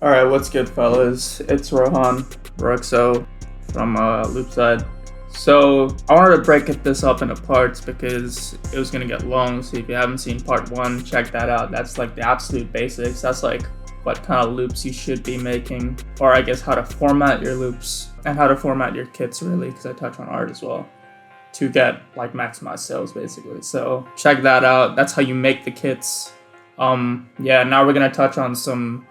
Alright, what's good, fellas? It's RohXO from Loopside. So I wanted to break this up into parts because it was gonna get long. So if you haven't seen part 1, check that out. That's like the absolute basics. That's like what kind of loops you should be making, or I guess how to format your loops and how to format your kits, really, because I touch on art as well, to get like maximized sales basically. So check that out. That's how you make the kits. Yeah, now we're gonna touch on some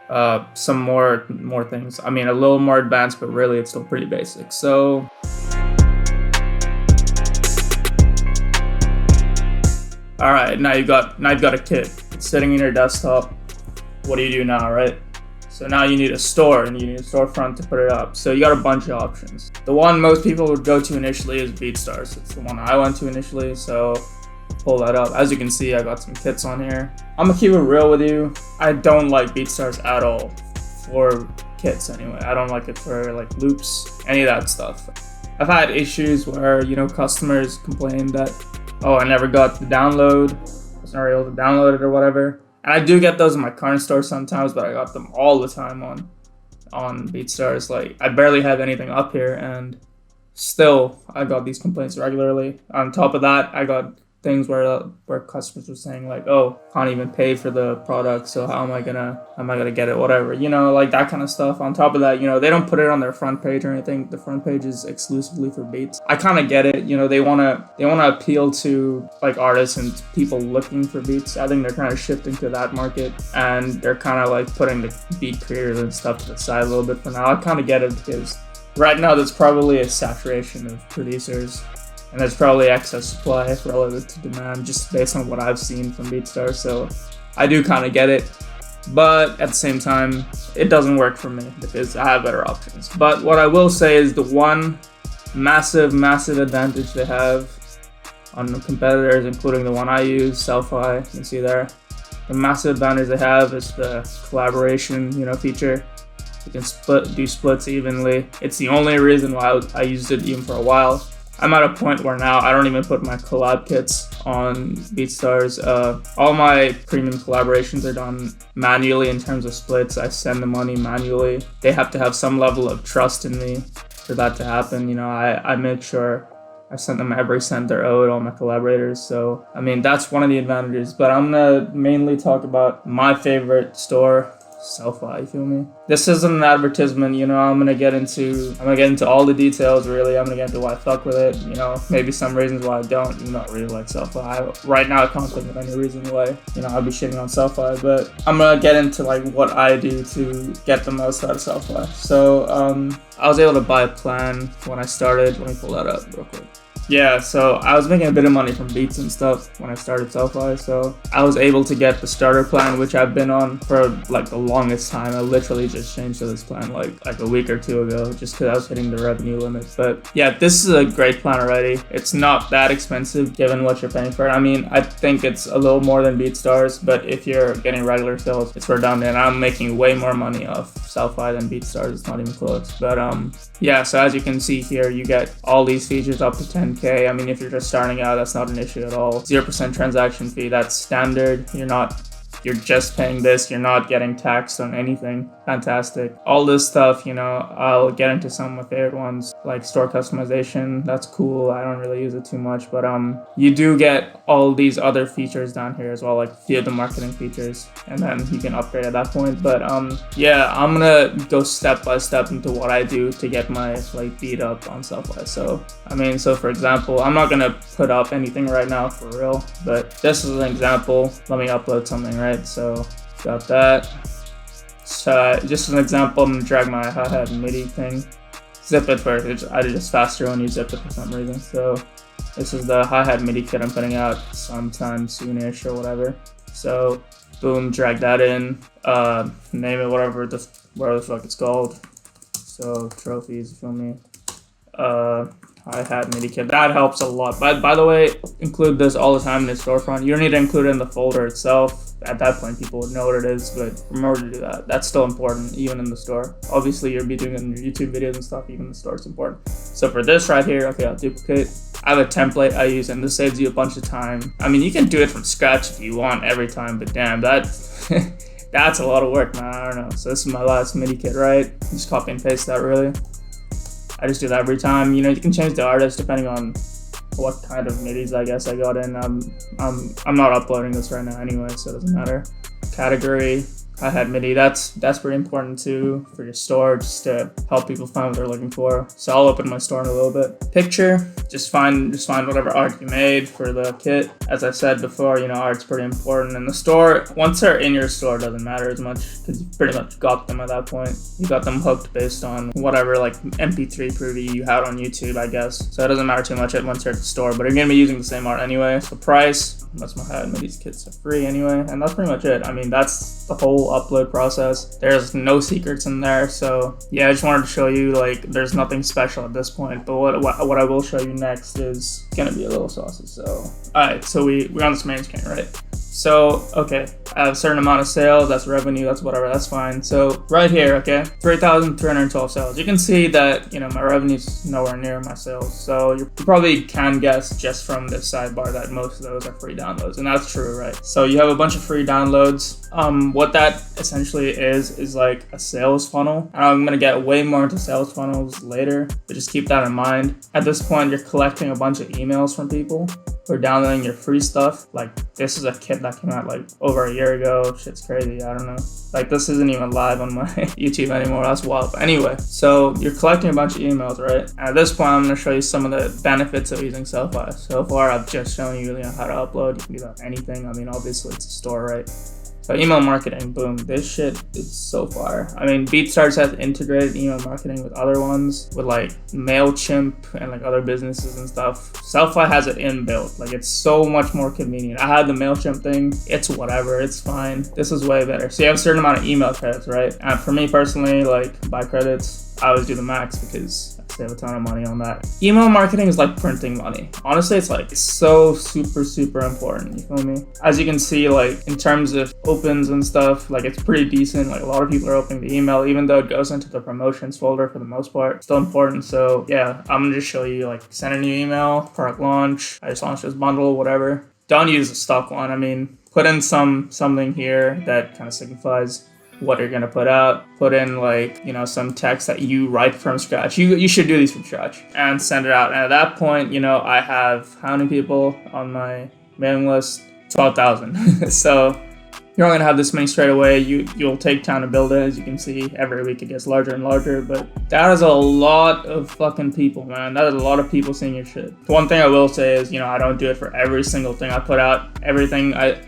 more things. I mean, a little more advanced, but really it's still pretty basic. So all right, now you've got a kit. It's sitting in your desktop. What do you do now, right? So now you need a store, and you need a storefront to put it up. So you got a bunch of options. The one most people would go to initially is Beatstars. It's the one I went to initially, so pull that up. As you can see, I got some kits on here. I'm gonna keep it real with you. I don't like Beatstars at all for kits anyway. I don't like it for like loops, any of that stuff. I've had issues where, customers complain that, oh, I never got the download, I was never able to download it or whatever. And I do get those in my current store sometimes, but I got them all the time on Beatstars. Like, I barely have anything up here, and still I got these complaints regularly. On top of that, I got things where customers were saying like, oh, can't even pay for the product, so how am I gonna get it, whatever, like that kind of stuff. On top of that, they don't put it on their front page or anything. The front page is exclusively for beats. I kind of get it. They want to appeal to like artists and people looking for beats. I think they're kind of shifting to that market, and they're kind of like putting the beat creators and stuff to the side a little bit for now. I kind of get it, because right now there's probably a saturation of producers, and there's probably excess supply relative to demand, just based on what I've seen from Beatstars. So I do kind of get it, but at the same time, it doesn't work for me because I have better options. But what I will say is the one massive advantage they have on the competitors, including the one I use, Sellfy, you can see there, the massive advantage they have is the collaboration, feature. You can do splits evenly. It's the only reason why I used it even for a while. I'm at a point where now I don't even put my collab kits on Beatstars. All my premium collaborations are done manually in terms of splits. I send the money manually. They have to have some level of trust in me for that to happen. I make sure I send them every cent they're owed, all my collaborators. So, I mean, that's one of the advantages. But I'm gonna mainly talk about my favorite store, Sellfy, you feel me? This isn't an advertisement, I'm gonna get into all the details, really. I'm gonna get into why I fuck with it, maybe some reasons why I don't, even though I really like Sellfy. Right now I can't think of any reason why, I'll be shitting on Sellfy, but I'm gonna get into like what I do to get the most out of Sellfy. So, I was able to buy a plan when I started. Let me pull that up real quick. Yeah, so I was making a bit of money from beats and stuff when I started Sellfy, so I was able to get the starter plan, which I've been on for like the longest time. I literally just changed to this plan like a week or two ago, just because I was hitting the revenue limit. But yeah, this is a great plan already. It's not that expensive given what you're paying for it. I mean, I think it's a little more than Beatstars, but if you're getting regular sales, it's redundant. I'm making way more money off Sellfy than Beatstars. It's not even close. But yeah, so as you can see here, you get all these features up to 10K. I mean, if you're just starting out, that's not an issue at all. 0% transaction fee, that's standard. You're just paying this. You're not getting taxed on anything. Fantastic. All this stuff, I'll get into some of my favorite ones, like store customization. That's cool. I don't really use it too much, but you do get all these other features down here as well, like a few of the marketing features, and then you can upgrade at that point. But yeah, I'm gonna go step by step into what I do to get my beat up on Sellfy. So for example, I'm not gonna put up anything right now for real, but this is an example. Let me upload something, right? So got that. So just an example, I'm gonna drag my hi-hat MIDI thing, zip it first. I did just faster when you zip it for some reason. So this is the hi-hat MIDI kit I'm putting out sometime soonish or whatever. So boom, drag that in, name it whatever the fuck it's called. So trophies, you feel me? Hi-hat MIDI kit. That helps a lot. By the way, include this all the time in the storefront. You don't need to include it in the folder itself. At that point, people would know what it is, but remember to do that. That's still important, even in the store. Obviously, you'll be doing it in your YouTube videos and stuff. Even in the store, it's important. So for this right here, okay, I'll duplicate. I have a template I use, and this saves you a bunch of time. I mean, you can do it from scratch if you want every time, but damn, that That's a lot of work, man. I don't know. So this is my last MIDI kit, right? Just copy and paste that, really. I just do that every time. You know, you can change the artist depending on what kind of MIDIs I guess I got in. I'm not uploading this right now anyway, so it doesn't matter. Category, hi-hat MIDI, that's pretty important too for your store, just to help people find what they're looking for. So I'll open my store in a little bit. Picture, just find whatever art you made for the kit. As I said before, you know, art's pretty important. In the store, once they're in your store, it doesn't matter as much because you pretty much got them at that point. You got them hooked based on whatever like MP3 preview you had on YouTube, I guess. So it doesn't matter too much once you're at the store, but you're gonna be using the same art anyway. So price, that's my hi-hat MIDI's kits are free anyway, and that's pretty much it. I mean, that's the whole upload process. There's no secrets in there, so yeah, I just wanted to show you like there's nothing special at this point. But what I will show you next is gonna be a little saucy. So alright, so we're on this main screen, right? So okay, I have a certain amount of sales, that's revenue, that's whatever, that's fine. So right here, okay, 3,312 sales. You can see that, you know, my revenue's nowhere near my sales. So you probably can guess just from this sidebar that most of those are free downloads, and that's true, right? So you have a bunch of free downloads. What that essentially is like a sales funnel. And I'm gonna get way more into sales funnels later, but just keep that in mind. At this point, you're collecting a bunch of emails from people who are downloading your free stuff. Like this is a kit that came out like over a year ago. Shit's crazy, I don't know. Like this isn't even live on my YouTube anymore, that's wild. But anyway, so you're collecting a bunch of emails, right? And at this point, I'm gonna show you some of the benefits of using Sellfy. So far, I've just shown you, how to upload. You can do that on anything. I mean, obviously it's a store, right? So email marketing, boom, this shit is so fire. I mean, Beatstars has integrated email marketing with other ones, with like MailChimp and like other businesses and stuff. Sellfy has it inbuilt, like it's so much more convenient. I had the MailChimp thing, it's whatever, it's fine. This is way better. So you have a certain amount of email credits, right? And for me personally, like by credits, I always do the max because I save a ton of money on that. Email marketing is like printing money. Honestly, it's so super important, you feel me? As you can see, like in terms of opens and stuff, like it's pretty decent. Like a lot of people are opening the email, even though it goes into the promotions folder for the most part. It's still important. So yeah, I'm gonna just show you like send a new email, product launch, I just launched this bundle, whatever. Don't use the stock one. I mean, put in something here that kind of signifies what you're gonna put out. Put in like, you know, some text that you write from scratch. You should do these from scratch and send it out. And at that point, you know, I have how many people on my mailing list? 12,000. So you're only gonna have this many straight away. You'll take time to build it. As you can see, every week it gets larger and larger, but that is a lot of fucking people, man. That is a lot of people seeing your shit. The one thing I will say is, you know, I don't do it for every single thing I put out.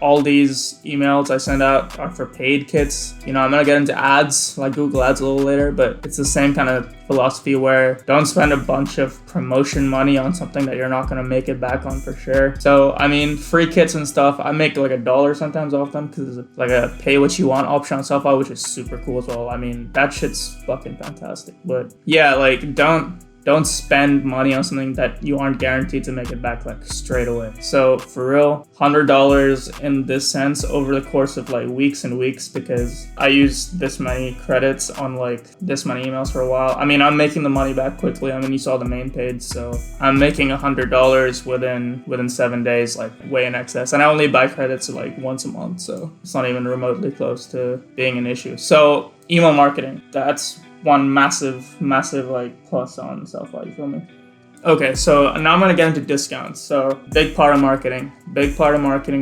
All these emails I send out are for paid kits. You know, I'm gonna get into ads, like Google Ads a little later, but it's the same kind of philosophy where don't spend a bunch of promotion money on something that you're not gonna make it back on for sure. So, I mean, free kits and stuff, I make like $1 sometimes off them because it's like a pay what you want option on Sellfy, which is super cool as well. I mean, that shit's fucking fantastic. But yeah, like don't spend money on something that you aren't guaranteed to make it back like straight away. So for real, $100 in this sense over the course of like weeks and weeks, because I used this many credits on like this many emails for a while. I mean, I'm making the money back quickly. I mean, you saw the main page, so I'm making $100 within 7 days, like way in excess. And I only buy credits like once a month, so it's not even remotely close to being an issue. So email marketing, that's one massive like plus on Sellfy, you feel me? Okay, so now I'm gonna get into discounts. So big part of marketing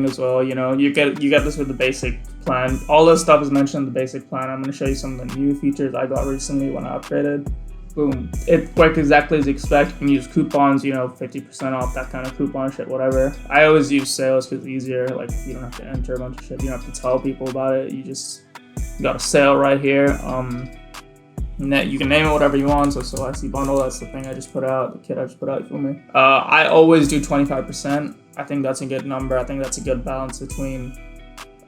as well. You know, you get this with the basic plan. All this stuff is mentioned in the basic plan. I'm gonna show you some of the new features I got recently when I upgraded. Boom, it worked exactly as you expect. You can use coupons, you know, 50% off, that kind of coupon shit, whatever. I always use sales because it's easier. Like you don't have to enter a bunch of shit. You don't have to tell people about it. You got a sale right here. You can name it whatever you want. So I see bundle, that's the thing I just put out, the kit I just put out, you feel me? I always do 25%. I think that's a good number. I think that's a good balance between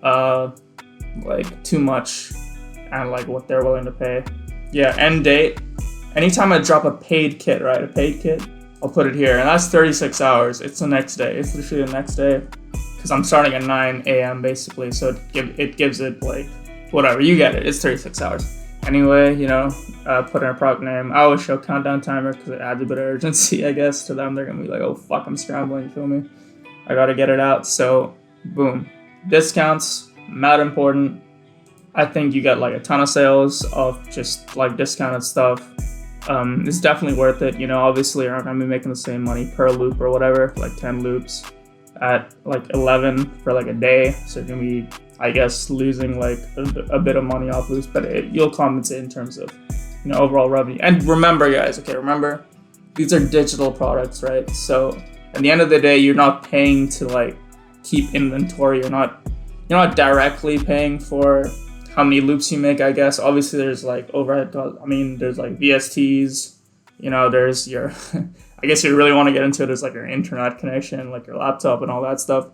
like too much and like what they're willing to pay. Yeah, end date. Anytime I drop a paid kit, right? A paid kit, I'll put it here, and that's 36 hours. It's the next day. It's literally the next day because I'm starting at 9 a.m. basically. So it gives it like whatever, you get it. It's 36 hours. Anyway, you know, put in a product name. I always show countdown timer because it adds a bit of urgency, I guess, to them. They're gonna be like, oh fuck, I'm scrambling, you feel me? I gotta get it out. So boom. Discounts, not important. I think you get like a ton of sales of just like discounted stuff. It's definitely worth it. Obviously you're not gonna be making the same money per loop or whatever, like 10 loops at like 11 for like a day. So you're gonna be, I guess, losing like a bit of money off loops, but you'll compensate in terms of overall revenue. And remember, guys, remember, these are digital products, right? So at the end of the day, you're not paying to like keep inventory. You're not directly paying for how many loops you make, I guess. Obviously there's like overhead costs. I mean, there's like VSTs, there's your I guess you really want to get into it, there's like your internet connection, like your laptop and all that stuff,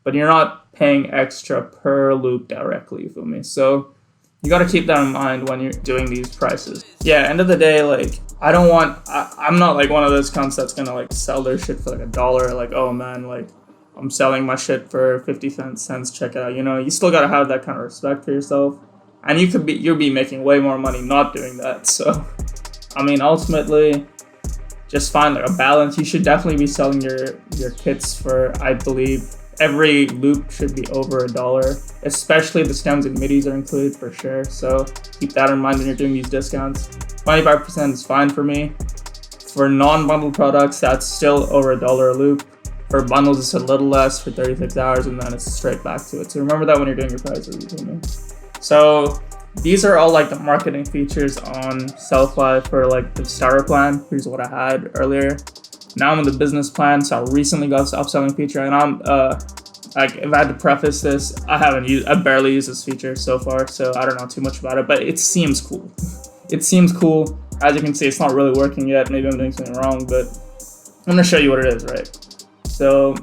but you're not paying extra per loop directly, you feel me? So you got to keep that in mind when you're doing these prices. Yeah, end of the day, like I'm not like one of those cunts that's gonna like sell their shit for like $1, like, oh man, like I'm selling my shit for 50 cents, check it out. You still gotta have that kind of respect for yourself. And you'll be making way more money not doing that. So, I mean, ultimately, just find like a balance. You should definitely be selling your kits for, I believe, every loop should be over $1, especially the stems and midis are included for sure. So keep that in mind when you're doing these discounts. 25% is fine for me. For non-bundled products, that's still over $1 a loop. For bundles, it's a little less for 36 hours, and then it's straight back to it. So remember that when you're doing your prices, you feel me? So these are all like the marketing features on Sellfy for like the starter plan. Here's what I had earlier. Now I'm in the business plan, so I recently got this upselling feature, and I'm like, if I had to preface this, I barely used this feature so far, so I don't know too much about it, but it seems cool. It seems cool. As you can see, it's not really working yet. Maybe I'm doing something wrong, but I'm gonna show you what it is, right? So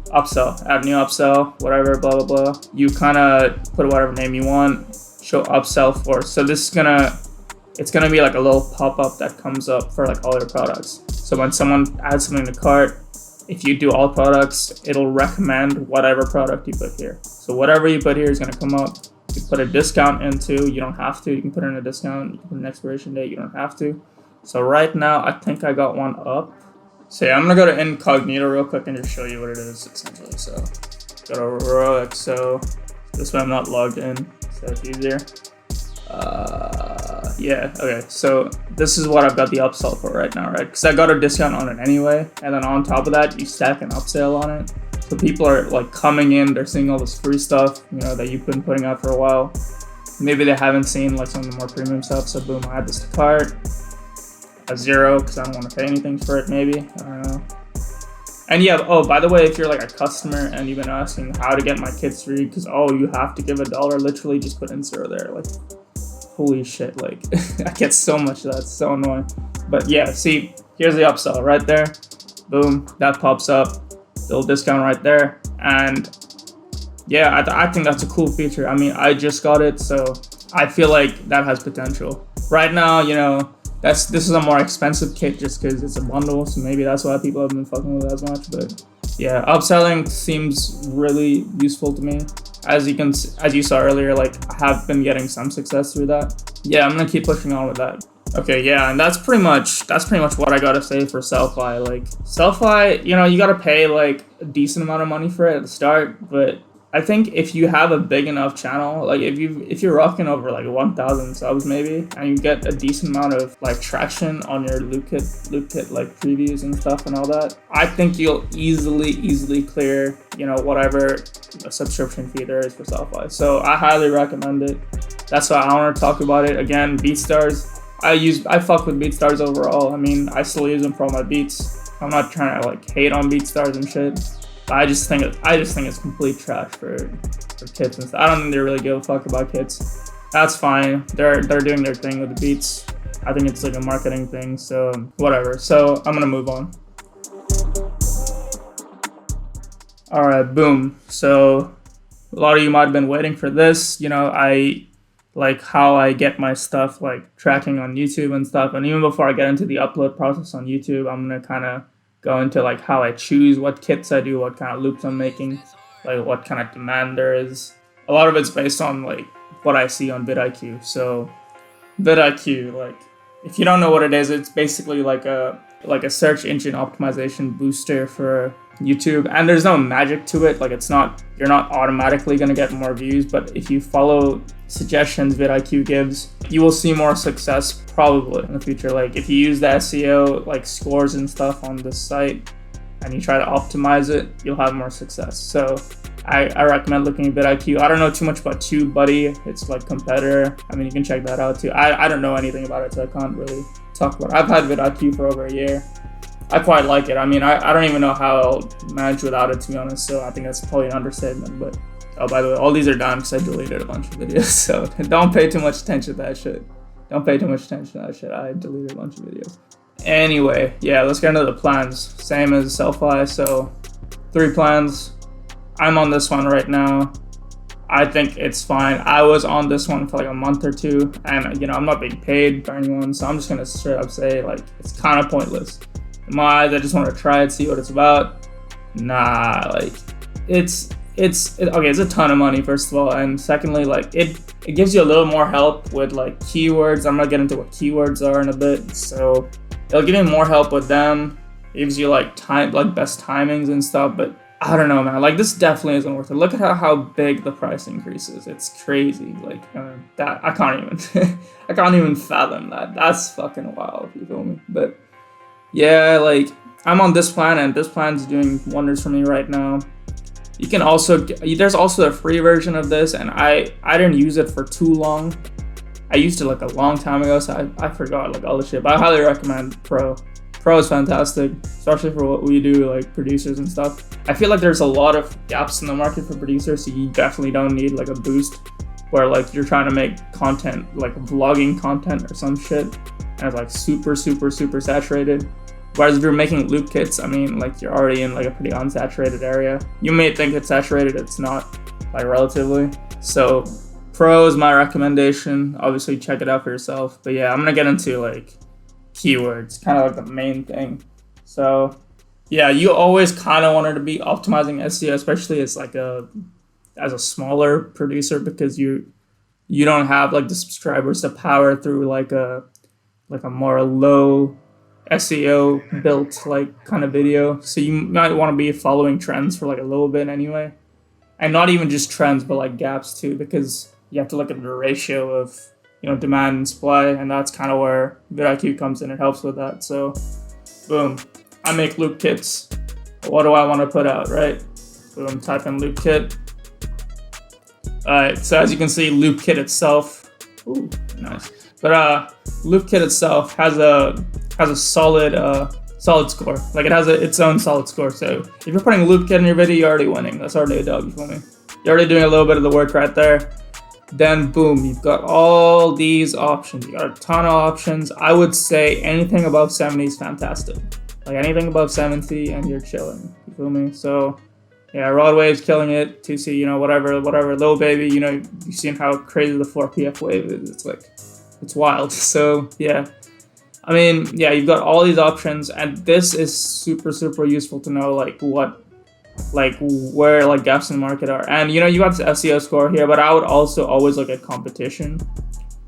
upsell, add new upsell, whatever, blah, blah, blah. You kind of put whatever name you want, show upsell for. So this is it's gonna be like a little pop-up that comes up for like all your products. So when someone adds something to cart, if you do all products, it'll recommend whatever product you put here. So whatever you put here is gonna come up. You put a discount into, you don't have to. You can put in a discount, you can put an expiration date, you don't have to. So right now, I think I got one up. So yeah, I'm gonna go to incognito real quick and just show you what it is essentially. So go to RohXO. This way I'm not logged in, so it's easier. Yeah, okay. So this is what I've got the upsell for right now, right? Because I got a discount on it anyway, and then on top of that, you stack an upsell on it. So people are like coming in, they're seeing all this free stuff, that you've been putting out for a while. Maybe they haven't seen like some of the more premium stuff. So boom, I add this to cart. A 0 because I don't want to pay anything for it, maybe. I don't know. And yeah, oh, by the way, if you're like a customer and you've been asking how to get my kits free, because you have to give $1, literally just put in 0 there. Like, holy shit, like I get so much of that, it's so annoying. But yeah, see, here's the upsell right there. Boom, that pops up, little discount right there. And yeah, I think that's a cool feature. I mean, I just got it, so I feel like that has potential. Right now, this is a more expensive kit just because it's a bundle, so maybe that's why people have been fucking with it as much. But yeah, upselling seems really useful to me. As you saw earlier, like I have been getting some success through that. Yeah, I'm gonna keep pushing on with that. Okay, yeah, and that's pretty much what I gotta say for Sellfy. Like Sellfy, you gotta pay like a decent amount of money for it at the start, but I think if you have a big enough channel, like if you're rocking over like 1,000 subs maybe, and you get a decent amount of like traction on your loop kit like previews and stuff and all that, I think you'll easily clear whatever subscription fee there is for Sellfy. So I highly recommend it. That's why I want to talk about it again. Beatstars, I fuck with Beatstars overall. I mean, I still use them for all my beats. I'm not trying to like hate on Beatstars and shit. I just think it's complete trash for kits and stuff. I don't think they really give a fuck about kits. That's fine. They're doing their thing with the beats. I think it's like a marketing thing, so whatever. So I'm gonna move on. All right, boom. So a lot of you might have been waiting for this. I like how I get my stuff like tracking on YouTube and stuff. And even before I get into the upload process on YouTube, I'm gonna kind of go into like how I choose what kits I do, what kind of loops I'm making, like what kind of demand there is. A lot of it's based on like what I see on VidIQ. So VidIQ, like if you don't know what it is, it's basically like a search engine optimization booster for YouTube, and there's no magic to it. Like you're not automatically gonna get more views, but if you follow suggestions VidIQ gives, you will see more success probably in the future. Like if you use the SEO like scores and stuff on this site and you try to optimize it, you'll have more success. So I recommend looking at VidIQ. I don't know too much about TubeBuddy. It's like competitor. I mean, you can check that out too. I don't know anything about it, so I can't really talk about it. I've had VidIQ for over a year. I quite like it. I mean, I don't even know how I'll manage without it, to be honest. So I think that's probably an understatement. But oh, by the way, all these are done because I deleted a bunch of videos. So don't pay too much attention to that shit. Don't pay too much attention to that shit. I deleted a bunch of videos. Anyway, yeah, let's get into the plans. Same as Sellfy. So 3 plans. I'm on this one right now. I think it's fine. I was on this one for like a month or 2, and you know, I'm not being paid by anyone, so I'm just gonna straight up say like it's kind of pointless. In my eyes, I just want to try it, see what it's about. Nah, like it's okay. It's a ton of money, first of all, and secondly, like it gives you a little more help with like keywords. I'm gonna get into what keywords are in a bit, so it'll give you more help with them. It gives you like best timings and stuff, but I don't know, man. Like this definitely isn't worth it. Look at how big the price increase is. It's crazy. Like that, I can't even, I can't even fathom that. That's fucking wild. You feel me? But yeah, like I'm on this plan, and this plan's doing wonders for me right now. You can also there's also a free version of this, and I didn't use it for too long. I used it like a long time ago, so I forgot like all the shit. But I highly recommend Pro. Pro is fantastic, especially for what we do, like producers and stuff. I feel like there's a lot of gaps in the market for producers, so you definitely don't need like a boost where like you're trying to make content, like vlogging content or some shit, and it's like super saturated. Whereas if you're making loop kits, I mean, like you're already in like a pretty unsaturated area. You may think it's saturated, it's not, like relatively. So Pro is my recommendation. Obviously check it out for yourself. But yeah, I'm gonna get into like keywords, kind of like the main thing. So yeah, you always kind of wanted to be optimizing SEO, especially as like as a smaller producer, because you don't have like the subscribers to power through like a more low SEO built like kind of video. So you might want to be following trends for like a little bit anyway, and not even just trends but like gaps too, because you have to look at the ratio of, you know, demand and supply, and that's kind of where VidIQ comes in. It helps with that. So boom, I make loop kits. What do I want to put out, right? Boom, type in loop kit. Alright, so as you can see, loop kit itself, ooh, nice. But loop kit itself has a solid score. Like it has its own solid score. So if you're putting a loop kit in your video, you're already winning. That's already a dub, you feel me? You're already doing a little bit of the work right there. Then boom, you've got all these options. You got a ton of options. I would say anything above 70 is fantastic. Like anything above 70 and you're chilling, you feel me? So yeah, Rod Wave's killing it. 2C, you know, whatever, Lil Baby, you know, you've seen how crazy the 4PF wave is. It's like, it's wild. So yeah, I mean, yeah, you've got all these options, and this is super useful to know where like gaps in the market are. And you know, you have the SEO score here, but I would also always look at competition.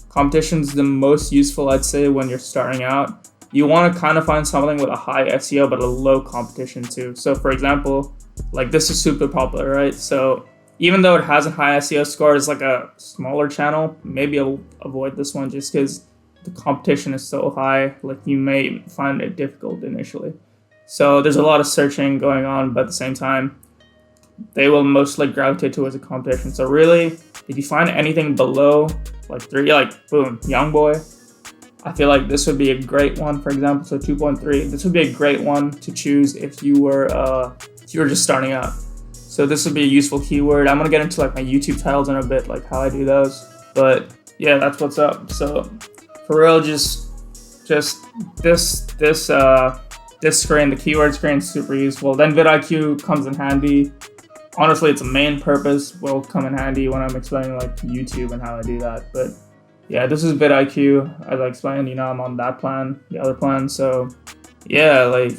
Competition's the most useful, I'd say, when you're starting out. You want to kind of find something with a high SEO but a low competition too. So for example, like this is super popular, right? So even though it has a high SEO score, it's like a smaller channel. Maybe I'll avoid this one just because the competition is so high. Like you may find it difficult initially. So there's a lot of searching going on, but at the same time, they will mostly gravitate towards a competition. So really, if you find anything below like 3, like boom, young boy, I feel like this would be a great one. For example, so 2.3, this would be a great one to choose if you were just starting out. So this would be a useful keyword. I'm gonna get into like my YouTube titles in a bit, like how I do those. But yeah, that's what's up. So for real, just this screen, the keyword screen, is super useful. Then VidIQ comes in handy. Honestly, its main purpose will come in handy when I'm explaining like YouTube and how I do that. But yeah, this is VidIQ. As I explained, you know, I'm on that plan, the other plan. So yeah, like,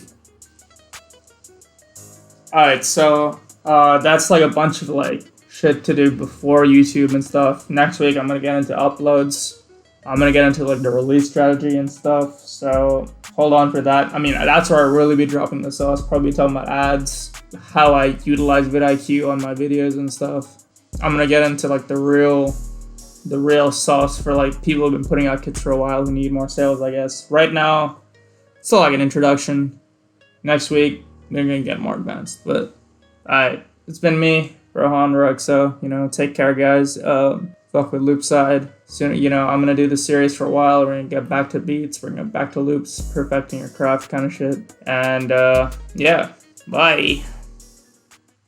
all right, so that's like a bunch of like shit to do before YouTube and stuff. Next week, I'm gonna get into uploads. I'm gonna get into like the release strategy and stuff. So hold on for that. I mean, that's where I really be dropping the sauce. Probably talking about ads, how I utilize VidIQ on my videos and stuff. I'm gonna get into like the real sauce for like people who've been putting out kits for a while who need more sales, I guess. Right now, it's still like an introduction. Next week, they're gonna get more advanced. But alright, it's been me, RohXO. You know, take care, guys. Fuck with loop side. Soon, you know, I'm gonna do this series for a while. We're gonna get back to beats. We're gonna get back to loops, perfecting your craft kind of shit. And yeah, bye.